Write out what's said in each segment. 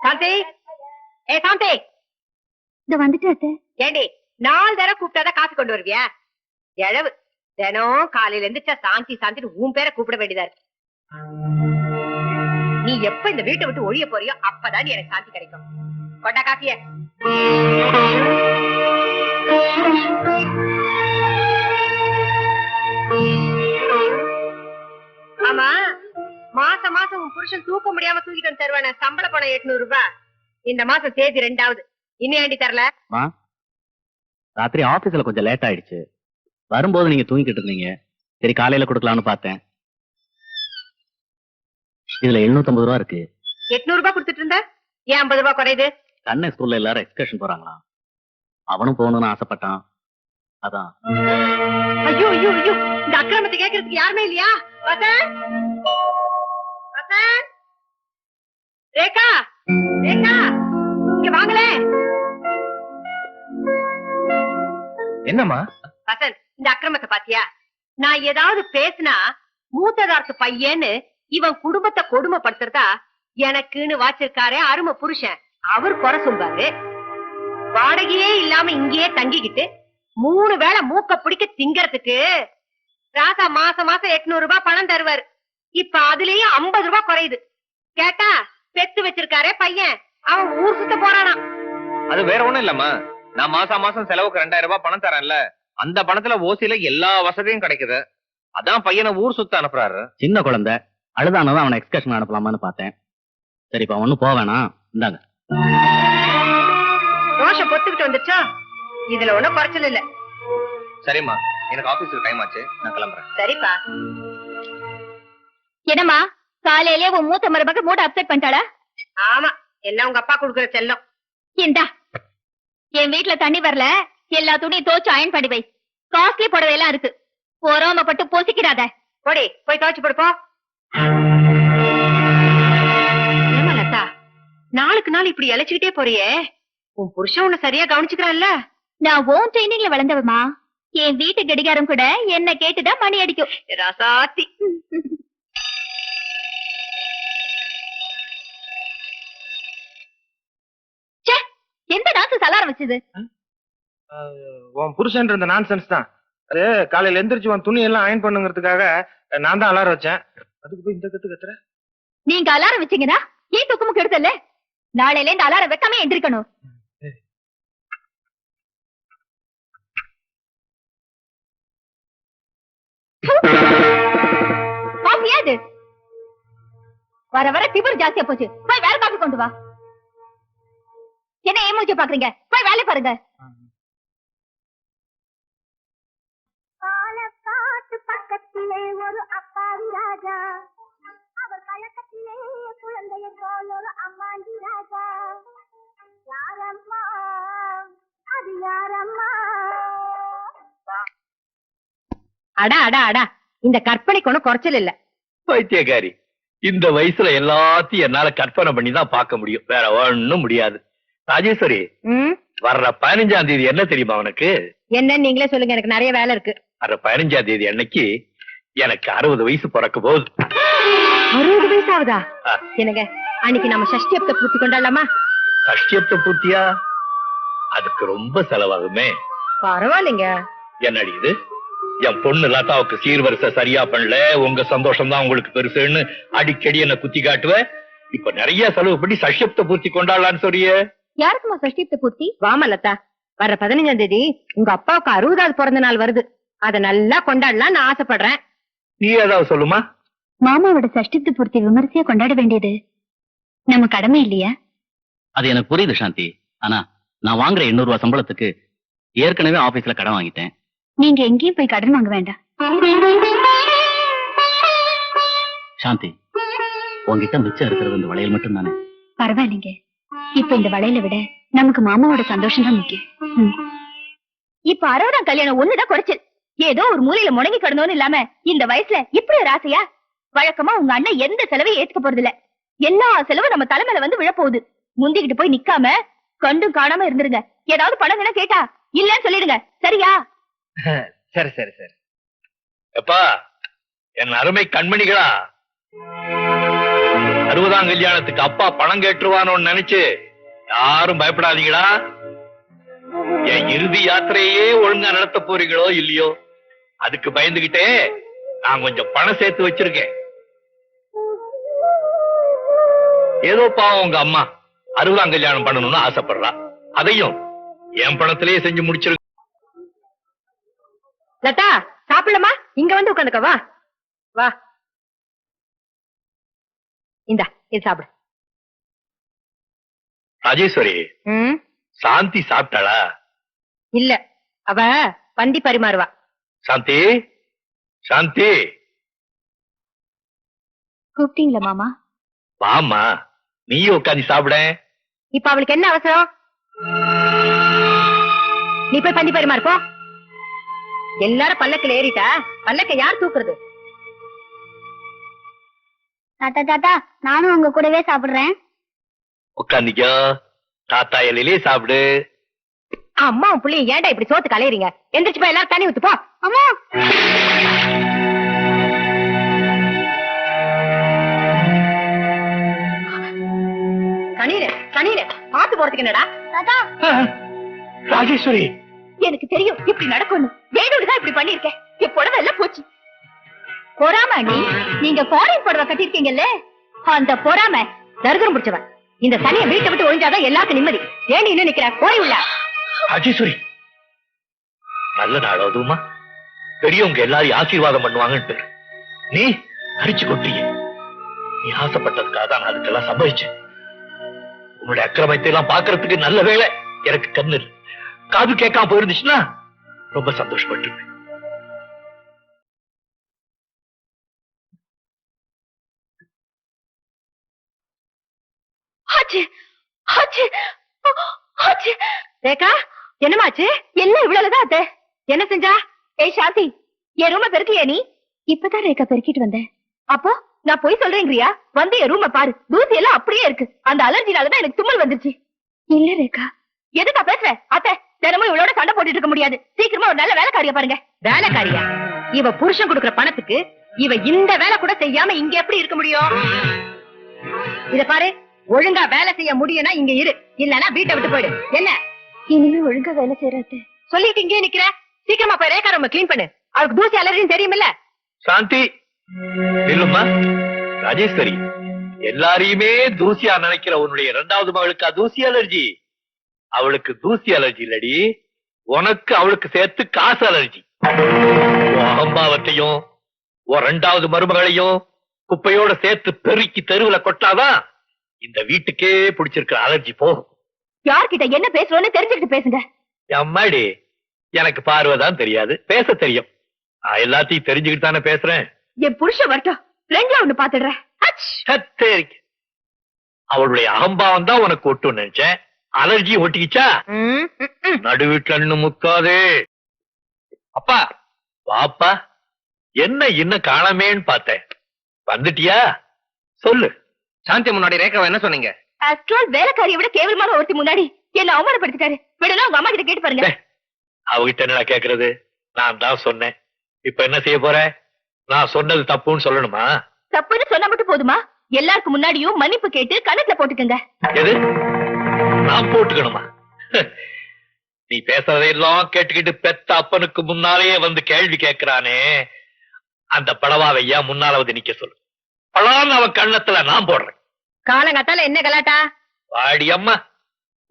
சாந்தி, ஏ சாந்தி, இந்த வந்துட்டு ஏண்டி 4 தடவை கூப்பிட்டாதான் காசு கொண்டு வருவியா? எழவு தினம் காலையில எந்திரிச்சா சாந்தி சாந்தி உன் பேரை கூப்பிட வேண்டியதா இருக்கு. நீ எப்ப இந்த வீட்டை விட்டு ஒழிய போறியோ அப்பதான் எனக்கு சாந்தி கிடைக்கும். கொண்டா காப்பிய. ஆமா, மாசம் மாசம் உன் புருஷன் தூக்க முடியாம தூக்கிட்டு வந்து தருவான சம்பள பணம் 800 ரூபாய். இந்த மாசம் தேதி 2வது. இன்னும் ஏண்டி தரல? ராத்திரி ஆபீஸ்ல கொஞ்சம் லேட் ஆயிடுச்சு. வரும்போது நீங்க தூங்கிட்டு இருந்தீங்க. சரி காலையில கொடுக்கலாம்னு பார்த்தேன். இதுல 750 ரூபா இருக்கு. 800 ரூபாய் கொடுத்துட்டு இருந்த, ஏன் 50 ரூபாய் குறையுது? கண்ணை ஸ்கூல்ல எல்லாரும் எக்ஸ்கர்ஷன் போறாங்களாம். அவனும் போகணும்னு ஆசைப்பட்டான். அதான். ஐயோ ஐயோ ஐயோ, இந்த அக்கிரமத்தை கேட்கறதுக்கு யாருமே இல்லையா? வசந்த், வசந்த், ரேகா, ரேகா, இங்க வாங்களே. என்னம்மா? வசந்த், இந்த அக்கிரமத்தை பாத்தியா? நான் ஏதாவது பேசினா மூத்ததார்த்து பையன்னு இவன் குடும்பத்தை கொடுமைப்படுத்துறதா எனக்குன்னு வாச்சிருக்காரே அருமை புருஷன், அவர் குறை சொல்வாரு. வாடகையே இல்லாம இங்கேயே தங்கிக்கிட்டு 3 வேளை மூக்க பிடிக்க திங்கறதுக்கு ராசா மாசம் மாசம் 800 ரூபாய் பணம் தருவாரு. இப்ப அதுலயும் 50 ரூபாய் குறையுது. கேட்டா பெத்து வச்சிருக்காரே பையன், அவன் ஊர் சுத்த போறானா. அது வேற ஒண்ணும் இல்லம்மா, நான் மாசம் மாசம் செலவுக்கு 2000 ரூபாய் பணம் தரேன்ல, அந்த பணத்துல ஓசியில எல்லா வசதியும் கிடைக்குது. அதான் பையனை ஊர் சுத்த அனுப்புறாரு. சின்ன குழந்தை அழுதானதான் அவனை எக்ஸ்கர்ஷன் அனுப்பலாமான்னு பார்த்தேன். சரிப்பா ஒண்ணும் போவேனா, இந்தாங்க. ரோஷம் பொத்துக்கிட்டு வந்துச்சா? இதுல ஒண்ணும் குறைச்சல் இல்ல. சரிம்மா, எனக்கு ஆபீஸ்க்கு டைம் ஆச்சு, நான் கிளம்புறேன். சரிப்பா. என்னம்மா காலையிலே உன் மூத்த மருமக மூட அப்செட் பண்ணிட்டாளா? ஆமா, எல்லாம் உங்க அப்பா குடுக்குற செல்லம். இந்தா, என் வீட்டுல தண்ணி வரல, எல்லா துணியும் தோச்சு அயன் பண்ணி வை. காஸ்ட்லி புடவை எல்லாம் இருக்கு, பொறாமப்பட்டு பொசிக்கிறாத. போடி, போய் துவைச்சு போடுப்போம். ஏமா லதா, நாளுக்கு நாள் இப்படி இழைச்சுக்கிட்டே போறியே, உன் புருஷன் உன்னை சரியா கவனிச்சுக்கிறான்ல? நான் ஓன் ட்ரைனிங்ல வளர்ந்தவமா, என் வீட்டு கடிகாரம் கூட என்ன கேட்டுதான் மணி அடிக்கும். ராசாத்தி. எந்த டான்ஸ் அலாரம் வச்சது? உன் புருஷன் இருந்த நான்சென்ஸ் தான் அது. காலையில எந்திரிச்சு உன் துணி எல்லாம் அயன் பண்ணுங்கிறதுக்காக நான் தான் அலாரம் வச்சேன். அதுக்கு போய் இந்த கத்து கத்துற. நீங்க அலாரம் வச்சீங்கன்னா ஏன் தூக்கமும் கெடுதல்ல? நாளையில இந்த அலாரம் வைக்காம எந்திரிக்கணும். காஃபியாது வர வர திமிரு ஜாஸ்தியா போச்சு. போய் வேலை காப்பி கொண்டு வா. என்ன ஏமூச்சு பாக்குறீங்க? போய் வேலை பாருங்க. பாலக்காட்டு பக்கத்திலே ஒரு அப்பாவி ராஜா, அவர் பழக்கத்திலே குழந்தைய போல ஒரு அம்மாண்டி ராஜா. யாரம்மா அது யாரம்மா? அடா அடா அடா, இந்த கற்பனைக்கு ஒண்ணும் குறைச்சல் இல்ல. பைத்தியக்காரி, இந்த வயசுல எல்லாத்தையும் என்னால கற்பனை பண்ணி தான் பார்க்க முடியும், வேற ஒண்ணும் முடியாது. ராஜேஸ்வரி, வர்ற 15ஆம் தேதி என்ன தெரியுமா உனக்கு? என்னன்னு நீங்களே சொல்லுங்க, எனக்கு நிறைய வேலை இருக்கு. வர்ற 15ஆம் தேதி அன்னைக்கு எனக்கு 60 வயசு பிறக்க போகுது. 60 வயசு ஆகுதா? என்னங்க, அன்னைக்கு நம்ம சஷ்டியப்த பூர்த்தி கொண்டாடலாமா? சஷ்டியப்த பூர்த்தியா? அதுக்கு ரொம்ப செலவாகுமே. பரவாயில்லைங்க. என்னடி இது, என் பொண்ணு லதாவுக்கு சீர்வரிசை சரியா பண்ணல, உங்க சந்தோஷம் தான் உங்களுக்கு பெருசுன்னு அடிக்கடி என்ன குத்தி காட்டுவ. இப்ப நிறைய செலவு பண்ணி சஷ்டியப்த பூர்த்தி கொண்டாடலான்னு சொல்றியே. யாருக்குமா சஷ்டியப்த பூர்த்தி? வாமா லதா, வர்ற 15ஆம் தேதி உங்க அப்பாவுக்கு 60வது பிறந்த நாள் வருது. அத நல்லா கொண்டாடலாம் நான் ஆசைப்படுறேன். நீ ஏதாவது சொல்லுமா? மாமாவோட சஷ்டியப்த பூர்த்தி விமர்சையா கொண்டாட வேண்டியது நம்ம கடமை இல்லையா? அது எனக்கு புரியுது சாந்தி. ஆனா நான் வாங்குற 800 ரூபாய் சம்பளத்துக்கு ஏற்கனவே ஆபீஸ்ல கடன் வாங்கிட்டேன். நீங்க எங்கேயும் போய் கடன் வாங்க வேண்டாம். சாந்தி, உங்ககிட்ட மிச்சம் இருக்கிறது இந்த வளையல் மட்டும் தானே? பரவாயில்லைங்க, இப்ப இந்த வளையல விட நமக்கு மாமாவோட சந்தோஷம் தான் முக்கியம். இப்ப 60ஆம் கல்யாணம் ஒண்ணுதான் குறைச்சல். ஏதோ ஒரு மூலையில முடங்கி கிடந்தோன்னு இல்லாம இந்த வயசுல இப்படி ஒரு ஆசையா? வழக்கமா உங்க அண்ணன் எந்த செலவையும் ஏத்துக்க போறது இல்ல. எல்லா செலவும் நம்ம தலைமையில வந்து விழப்போகுது. முந்திக்கிட்டு போய் நிக்காம கண்டும் காணாம இருந்துருங்க. ஏதாவது பணம் கேட்டா இல்லன்னு சொல்லிடுங்க, சரியா? சரி சரி சரி. எப்பா என் அருமை கண்மணிகளா, 60ஆம் கல்யாணத்துக்கு அப்பா பணம் கேட்டுருவானோன்னு நினைச்சு யாரும் பயப்படாதீங்களா. என் இறுதி யாத்திரையே ஒழுங்கா நடத்த போறீங்களோ இல்லையோ அதுக்கு பயந்துகிட்டே நான் கொஞ்சம் பணம் சேர்த்து வச்சிருக்கேன். ஏதோ பாவம் உங்க அம்மா 60ஆம் கல்யாணம் பண்ணணும்னு ஆசைப்படுறா. அதையும் என் பணத்திலேயே செஞ்சு முடிச்சிருக்க. லதா, சாப்பிடலாமா? இங்க வந்து உட்காந்துக்க, வா வா. இந்தா இது சாப்பிடு. ராஜேஸ்வரி, சாந்தி சாப்பிட்டாளா? இல்ல, அவ பந்தி பரிமாறுவா. சாந்தி, சாந்தி, கூப்பிட்டீங்களா மாமா? வாமா, நீயும் உட்காந்து சாப்பிட. இப்ப அவளுக்கு என்ன அவசரம்? நீ போய் பந்தி பரிமாறுப்போ. எல்லாரும் பல்லக்கில் ஏறிட்டா பல்லக்க யார் தூக்குறது? தாத்தா தாத்தா, நானும் உங்க கூடவே சாப்பிடுறேன். உட்காந்துக்கோ, தாத்தா இலையிலே சாப்பிடு. அம்மாவும் புள்ளையும் ஏன்டா இப்படி சோத்து கலையறீங்க? எந்திரிச்சு போய் எல்லாரும் தண்ணி ஊத்து போ. அம்மா, கணீர கணீர பாத்து போறதுக்கு என்னடா? தாத்தா, ராஜேஸ்வரி, எனக்கு தெரியும் இப்படி நடக்கும்னு. வேணும்னுதான் இப்படி பண்ணிருக்கேன். என் புடவை எல்லாம் போச்சு. பொறாம நீ, நீங்க ஃபாரின் புடவை கட்டிருக்கீங்கல்ல, அந்த பொறாம. தர்கரம் பிடிச்சவன். இந்த தனியை வீட்டை விட்டு ஒழிஞ்சாதான் எல்லாருக்கும் நிம்மதி. ஏன் இன்னும் நிக்கிற? போய் உள்ள. ராஜேஸ்வரி, நல்ல நாள் அதுவுமா பெரியவங்க எல்லாரும் ஆசீர்வாதம் பண்ணுவாங்கன்ட்டு நீ அரிச்சு கொட்டிய. நீ ஆசைப்பட்டதுக்காக தான் நான் அதுக்கெல்லாம் சம்பவிச்சேன். உன்னுடைய அக்கிரமத்தை எல்லாம் பாக்குறதுக்கு நல்ல வேளை எனக்கு கண்ணு காது கேட்காம போயிருந்துச்சுன்னா ரொம்ப சந்தோஷப்பட்டிருப்பேன். ரேகா, என்னமாச்சு? எல்லாம் இவ்வளவுதான் அத்தை. என்ன செஞ்சா? ஏய் சாந்தி, என் ரூம பெருக்கியா நீ? இப்பதான் ரேகா பெருக்கிட்டு வந்தேன். அப்போ நான் போய் சொல்றேங்கிறியா? வந்து என் ரூம பாரு, தூசி எல்லாம் அப்படியே இருக்கு. அந்த அலர்ஜினாலதான் எனக்கு தும்மல் வந்துருச்சு. இல்ல ரேகா. எதுக்கா பேசுற? அத்தை, தினமும் இவளோட சண்டை போட்டுட்டு இருக்க முடியாது. சீக்கிரமா ஒரு நல்ல வேலைக்காரியா பாருங்க. வேலைக்காரியா? இவ புருஷன் கொடுக்கிற பணத்துக்கு இவ இந்த வேலை கூட செய்யாம இங்க எப்படி இருக்க முடியும்? இத பாரு, ஒழுங்கா வேலை செய்ய முடியும்னா இங்க இரு, இல்லன்னா வீட்டை விட்டு போயிடு. என்ன? இனிமே ஒழுங்கா வேலை செய்யறது. சொல்லிட்டு இங்கே நிக்கிற? சீக்கிரமா போய் ரேகா ரூம கிளீன் பண்ணு. அவளுக்கு தூசி அலர்ஜின்னு தெரியுமில்ல? சாந்தி, இல்லம்மா. ராஜேஸ்வரி, எல்லாரையுமே தூசியா நினைக்கிற உன்னுடைய 2வது மகளுக்கு தூசி அலர்ஜி. அவளுக்கு தூசி அலர்ஜி இல்லடி, உனக்கு அவளுக்கு சேர்த்து காசு அலர்ஜி. உன் அகம்பாவத்தையும் உன் 2வது மருமகளையும் குப்பையோட சேர்த்து பெருக்கி தெருவுல கொட்டாதான் இந்த வீட்டுக்கே பிடிச்சிருக்கிற அலர்ஜி போகும். யார்கிட்ட என்ன பேசுறோன்னு தெரிஞ்சுக்கிட்டு பேசுங்க. அம்மாடி, எனக்கு பார்வைதான் தெரியாது, பேச தெரியும். நான் எல்லாத்தையும் தெரிஞ்சுக்கிட்டு தானே பேசுறேன். என் புருஷன் வரட்டும், ரெண்டுல ஒண்ணு பாத்துடுறேன். சரி, அவளுடைய அகம்பாவம் தான் உனக்கு ஒட்டும் நினைச்சேன். அலர்ஜி ஒட்டிக்கிச்சா? நடு வீட்டுல முக்காதே. அப்பா, வாப்பா, என்ன இன்னும் காணாமேன்னு பார்த்தேன். வந்துட்டியா? சொல்லு. சாந்தி முன்னாடி ரேகாவை என்ன சொன்னீங்க? ஆஃப்டர் வேலைக்காரியை விட கேவலமான ஒருத்தி முன்னாடி என்ன அவமானப்படுத்திட்டாரு. விடலாம், உங்க அம்மா கிட்ட கேட்டு பாருங்க. அவகிட்ட என்னடா கேக்குறது? நான் தான் சொன்னேன். இப்ப என்ன செய்ய போற? நான் சொன்னது தப்புன்னு சொல்லணுமா? தப்புன்னு சொன்னா மட்டும் போதுமா? எல்லாருக்கும் முன்னாடியும் மன்னிப்பு கேட்டு கணக்குல போட்டுக்கங்க. எது? நான் போட்டுக்கணுமா? நீ பேசுறதையெல்லாம் கேட்டுக்கிட்டு பெத்த அப்பனுக்கு முன்னாலேயே வந்து கேள்வி கேட்கிறானே, அந்த படவாவையா முன்னால வந்து நிக்க சொல்லு. பழான்னு அவன் கண்ணத்துல நான் போடுறேன். காலங்காத்தால என்ன கலாட்டா? வாடி அம்மா,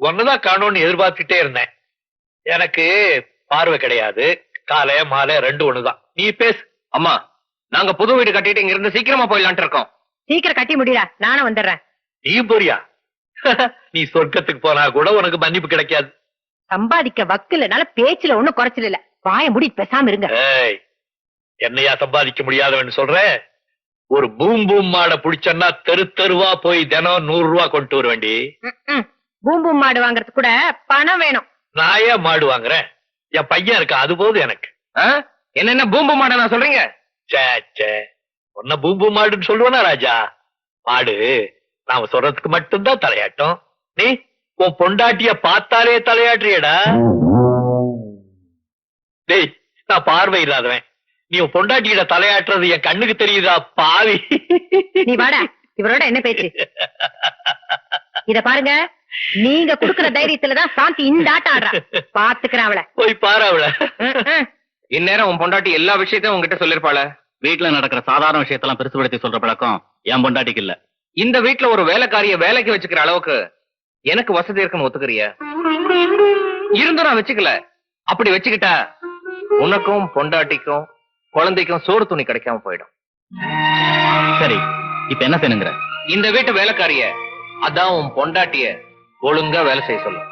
ஒன்னதான் காணோன்னு எதிர்பார்த்துட்டே இருந்தேன். எனக்கு பார்வை கிடையாது, காலை மாலை 2 ஒண்ணுதான். நீ பேசு. அம்மா, நாங்க புது வீடு கட்டிட்டு இங்க இருந்து சீக்கிரமா போயிடலான்ட்டு இருக்கோம். சீக்கிரம் கட்டி முடிடா, நானும் வந்துடுறேன். நீ போறியா? நீ சொர்க்கத்துக்கு போனா கூட உனக்கு மன்னிப்பு கிடைக்காது. சம்பாதிக்க வக்கில்னால பேச்சுல ஒண்ணும் குறைச்சல இல்ல. வாய முடி பேசாம இருங்க. ஏய், என்னையா சம்பாதிக்க முடியாதவன்னு சொல்ற? ஒரு பூம் பூம் மாடை புடிச்சன்னா தெரு தெருவா போய் தினம் 100 ரூபா கொண்டு வர வேண்டி. பூம் பூம் மாடு வாங்குறதுக்கு கூட பணம் வேணும். நான் ஏன் மாடு வாங்குறேன்? என் பையன் இருக்கா, அது போதும் எனக்கு. என்ன பூம்பு மாட நான் சொல்றீங்க? சே உன்ன பூம்பு மாடுன்னு சொல்லுவனா ராஜா? மாடு நாம சொல்றதுக்கு மட்டும்தான் தலையாட்டம். நீ உன் பொண்டாட்டிய பார்த்தாலே தலையாட்டுறியடா. டேய், நான் பார்வை இல்லாதவன். நீ உன் பொண்டாட்டியிட தலையாட்டுறது என் கண்ணுக்கு தெரியுதா பாவி? நீ வாடா, இவரோட என்ன பேச்சு? இத பாருங்க, நீங்க குடுக்குற தைரியத்துலதான் சாந்தி இந்த ஆட்டம் ஆடுறா. பாத்துக்கிறேன் அவளை. போய் பாரு அவள. இந்நேரம் உன் பொண்டாட்டி எல்லா விஷயத்தையும் உங்ககிட்ட சொல்லிருப்பாள. வீட்டுல நடக்கிற சாதாரண விஷயத்தெல்லாம் பெருசுபடுத்தி சொல்ற பழக்கம் என் பொண்டாட்டிக்கு இல்ல. இந்த வீட்டுல ஒரு வேலைக்காரிய வேலைக்கு வச்சுக்கிற அளவுக்கு எனக்கு வசதி இருக்குன்னு ஒத்துக்கிறிய? இருந்தும் நான் வச்சுக்கல. அப்படி வச்சுக்கிட்டா உனக்கும் பொண்டாட்டிக்கும் குழந்தைக்கும் சோறு துணி கிடைக்காம போயிடும். சரி, இப்ப என்ன செய்யணுங்கிற? இந்த வீட்டு வேலைக்காரிய, அதான் உன் பொண்டாட்டிய ஒழுங்கா வேலை செய்ய சொல்லு.